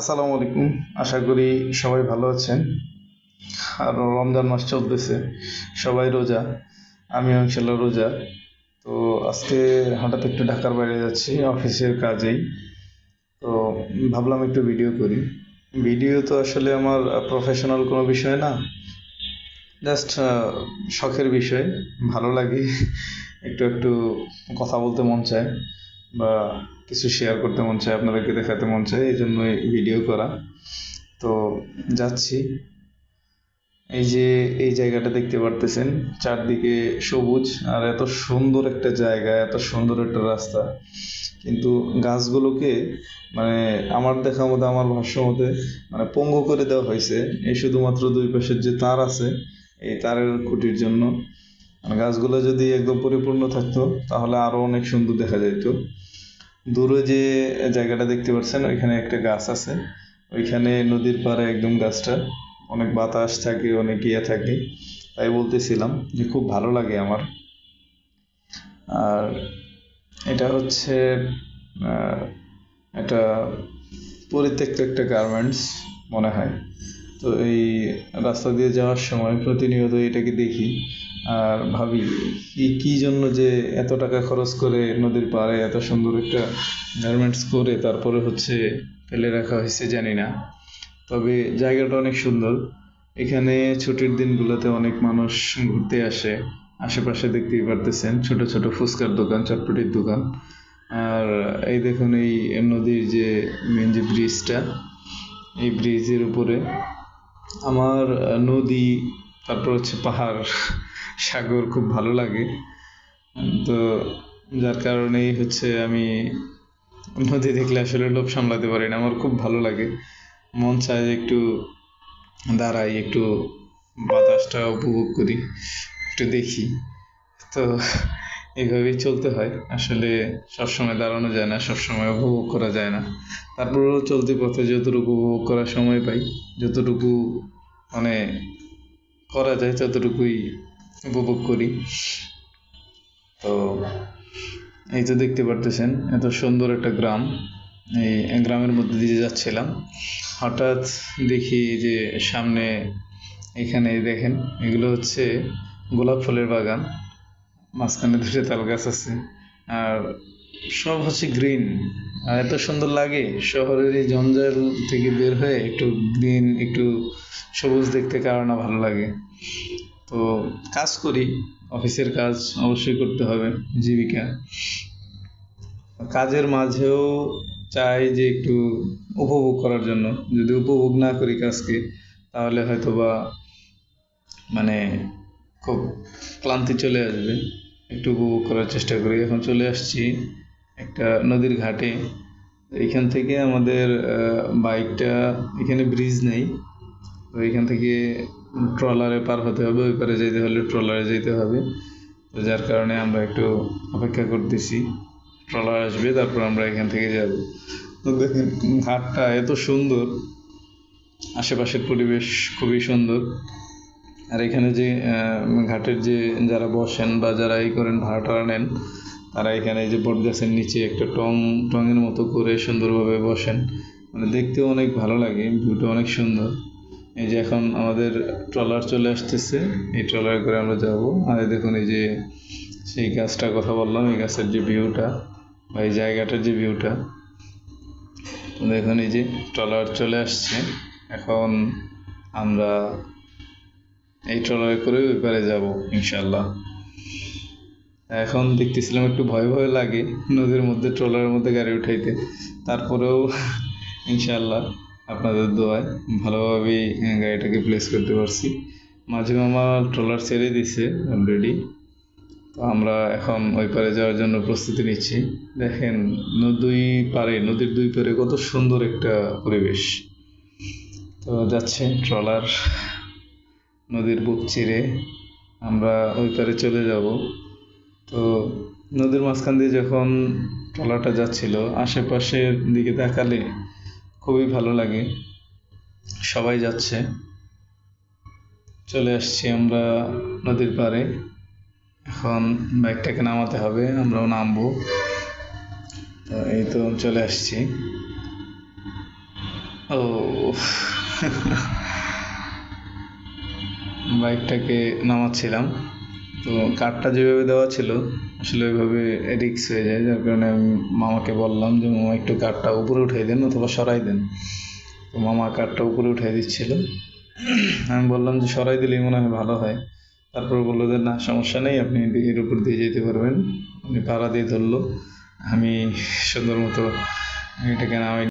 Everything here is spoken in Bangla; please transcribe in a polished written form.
আসসালামু আলাইকুম। আশা করি সবাই ভালো আছেন। আর রমজান মাস চলতেছে, সবাই রোজা, আমিও ইনশাল্লাহ রোজা। তো আজকে হঠাৎ একটু ঢাকার বাইরে যাচ্ছি অফিসের কাজেই। তো ভাবলাম একটু ভিডিও করি। ভিডিও তো আসলে আমার প্রফেশনাল কোনো বিষয় না, জাস্ট শখের বিষয়। ভালো লাগে, একটু একটু কথা বলতে মন চায় বা কিছু শেয়ার করতে মন চায়, আপনাদেরকে দেখাতে মন চায়, এই জন্যই ভিডিও করা। তো যাচ্ছি, এই যে এই জায়গাটা দেখতে পারতেছেন, চারদিকে সবুজ আর এত সুন্দর একটা জায়গা, এত সুন্দর একটা রাস্তা। কিন্তু গাছগুলোকে মানে আমার দেখা মতে, আমার ভাষ্য মতে মানে পঙ্গু করে দেওয়া হয়েছে। এই শুধুমাত্র দুই পাশের যে তার আছে, এই তারের খুঁটির জন্য। মানে গাছগুলো যদি একদম পরিপূর্ণ থাকতো তাহলে আরো অনেক সুন্দর দেখা যেত। দূরে যে জায়গাটা দেখতে পাচ্ছেন, ওইখানে একটা গাছ আছে। ওইখানে নদীর পাড়ে একদম গাছটা, অনেক বাতাস থাকে, অনেক ইয়ে থাকে। তাই বলতেছিলাম যে খুব ভালো লাগে আমার। আর এটা হচ্ছে আহ, একটা পরিত্যক্ত একটা গার্মেন্টস মনে হয়। তো এই রাস্তা দিয়ে যাওয়ার সময় প্রতিনিয়ত এটাকে দেখি আর ভাবি কি কি জন্য যে এত টাকা খরচ করে নদীর পাড়ে এত সুন্দর একটা গার্মেন্টস করে তারপরে হচ্ছে ফেলে রাখা হয়েছে জানি না। তবে জায়গাটা অনেক সুন্দর। এখানে ছুটির দিনগুলোতে অনেক মানুষ ঘুরতে আসে। আশেপাশে দেখতেই পারতেছেন ছোট ছোট ফুচকার দোকান, চটপটির দোকান। আর এই দেখুন, এই নদীর যে মেন যে ব্রিজটা, এই ব্রিজের উপরে আমার নদী, তারপর হচ্ছে পাহাড়, সাগর খুব ভালো লাগে। তো যার কারণেই হচ্ছে আমি নদী দেখলে আসলে লোভ সামলাতে পারি না, আমার খুব ভালো লাগে। মন চায় যে একটু দাঁড়াই, একটু বাতাসটা উপভোগ করি, একটু দেখি। তো এইভাবেই চলতে হয় আসলে। সবসময় দাঁড়ানো যায় না, সবসময় উপভোগ করা যায় না। তারপরেও চলতি পথে যতটুকু উপভোগ করার সময় পাই, যতটুকু মানে করা যায় ততটুকুই উপভোগ করি। তো এই তো দেখতে পারতেছেন এত সুন্দর একটা গ্রাম। এই গ্রামের মধ্যে দিয়ে যাচ্ছিলাম, হঠাৎ দেখি যে সামনে, এখানে দেখেন, এগুলো হচ্ছে গোলাপ ফুলের বাগান। মাঝখানে দুটো তাল গাছ আছে আর সব হচ্ছে গ্রিন। আর এত সুন্দর লাগে শহরের এই জঞ্জাল থেকে বের হয়ে একটু গ্রিন, একটু সবুজ দেখতে কার না ভালো লাগে। তো কাজ করি, অফিসের কাজ অবশ্যই করতে হবে, জীবিকা। কাজের মাঝেও চাই যে একটু উপভোগ করার জন্য। যদি উপভোগ না করি কাজকে, তাহলে হয়তো বা মানে খুব ক্লান্তি চলে আসবে। একটু উপভোগ করার চেষ্টা করি। এখন চলে আসছি একটা নদীর ঘাটে। এইখান থেকে আমাদের বাইকটা, এখানে ব্রিজ নেই, তো এখান থেকে ট্রলারে পার হতে হবে, ওই পারে যেতে হলে ট্রলারে যেতে হবে। তো যার কারণে আমরা একটু অপেক্ষা করতেছি, ট্রলার আসবে তারপর আমরা এখান থেকে যাব। তো দেখেন ঘাটটা এত সুন্দর, আশেপাশের পরিবেশ খুবই সুন্দর। আর এখানে যে ঘাটের যে যারা বসেন বা যারা এই করেন, ভাড়া টাড়া নেন, তারা এখানে এই যে বট গাছের নিচে একটা টঙের মতো করে সুন্দরভাবে বসেন। মানে দেখতেও অনেক ভালো লাগে, ভিউটা অনেক সুন্দর। এই যে এখন আমাদের ট্রলার চলে আসতেছে, এই ট্রলারে করে আমরা যাব। আর দেখুন এই যে সেই গাছটার কথা বললাম, এই গাছের যে ভিউটা বা এই জায়গাটার যে ভিউটা, দেখুন এই যে ট্রলার চলে আসছে। এখন আমরা এই ট্রলারে করে ওই পারে যাব ইনশাল্লাহ। এখন দেখতেছিলাম একটু ভয় ভয় লাগে নদীর মধ্যে, ট্রলারের মধ্যে গাড়ি উঠাইতে। তারপরেও ইনশাল্লাহ আপনাদের দোয়ায় ভালোভাবেই গাড়িটাকে প্লেস করতে পারছি। মাঝে মামা ট্রলার ছেড়ে দিছে অলরেডি। তো আমরা এখন ওই পারে যাওয়ার জন্য প্রস্তুতি নিচ্ছি। দেখেন নদীর দুই পারে কত সুন্দর একটা পরিবেশ। তো যাচ্ছে ট্রলার নদীর বুক চিরে, আমরা ওই পারে চলে যাব। তো নদীর মাঝখান দিয়ে যখন ট্রলারটা যাচ্ছিল, আশেপাশের দিকে তাকালে খুবই ভালো লাগে। সবাই যাচ্ছে, চলে আসছি আমরা নদীর পাড়ে। এখন বাইকটাকে নামাতে হবে, আমরাও নামবো। তো এই তো চলে আসছি। ও বাইকটাকে নামাচ্ছিলাম, তো কাঠটা যেভাবে দেওয়া ছিল আসলে ওইভাবে রিক্স হয়ে যায়, যার কারণে আমি মামাকে বললাম যে মামা একটু কাঠটা উপরে উঠাই দেন অথবা সরাই দেন। তো মামা কাঠটা উপরে উঠাই দিচ্ছিল, আমি বললাম যে সরাই দিলেই মনে হয় ভালো হয়। তারপর বললো যে না সমস্যা নেই, আপনি এর উপর দিয়ে যেতে পারবেন। উনি পাড়া দিয়ে ধরলো, আমি সুন্দর মতো এটাকে নামাই